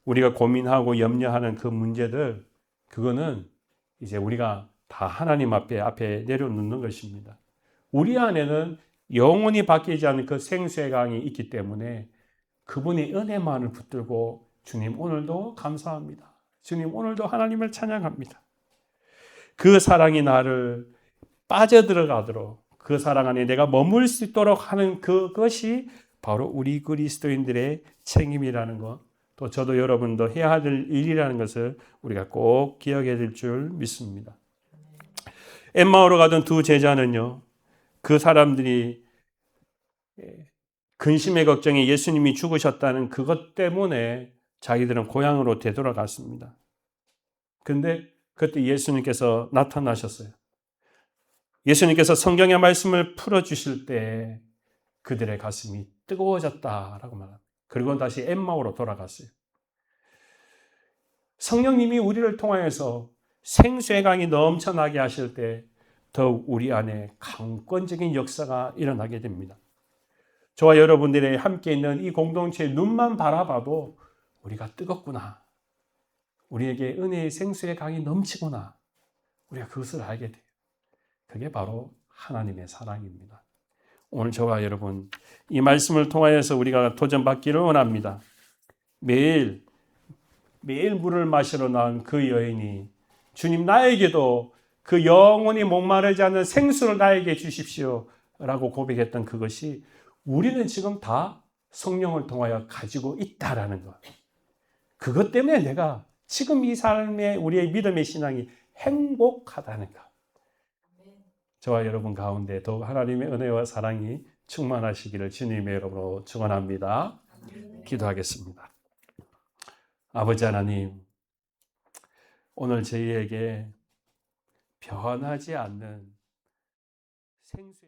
우리가 고민하고 염려하는 그 문제들, 그거는 이제 우리가 다 하나님 앞에 내려놓는 것입니다. 우리 안에는 영원히 바뀌지 않는 그 생수의 강이 있기 때문에 그분의 은혜만을 붙들고 주님 오늘도 감사합니다. 주님 오늘도 하나님을 찬양합니다. 그 사랑이 나를 빠져들어가도록 그 사랑 안에 내가 머물 수 있도록 하는 그것이 바로 우리 그리스도인들의 책임이라는 것, 또 저도 여러분도 해야 될 일이라는 것을 우리가 꼭 기억해야 될 줄 믿습니다. 엠마오로 가던 두 제자는요, 그 사람들이 근심의 걱정에 예수님이 죽으셨다는 그것 때문에 자기들은 고향으로 되돌아갔습니다. 그런데 그때 예수님께서 나타나셨어요. 예수님께서 성경의 말씀을 풀어주실 때 그들의 가슴이 뜨거워졌다라고 말합니다. 그리고 다시 엠마오로 돌아갔어요. 성령님이 우리를 통하여서 생수의 강이 넘쳐나게 하실 때 더욱 우리 안에 강권적인 역사가 일어나게 됩니다. 저와 여러분들이 함께 있는 이 공동체의 눈만 바라봐도 우리가 뜨겁구나. 우리에게 은혜의 생수의 강이 넘치구나. 우리가 그것을 알게 돼요. 그게 바로 하나님의 사랑입니다. 오늘 저와 여러분 이 말씀을 통하여서 우리가 도전받기를 원합니다. 매일 물을 마시러 나온 그 여인이 주님 나에게도 그 영원히 목마르지 않는 생수를 나에게 주십시오 라고 고백했던 그것이 우리는 지금 다 성령을 통하여 가지고 있다라는 것. 그것 때문에 내가 지금 이 삶의 우리의 믿음의 신앙이 행복하다는 것. 저와 여러분 가운데 더욱 하나님의 은혜와 사랑이 충만하시기를 주님의 이름으로 축원합니다. 기도하겠습니다. 아버지 하나님, 오늘 저희에게 변하지 않는 생수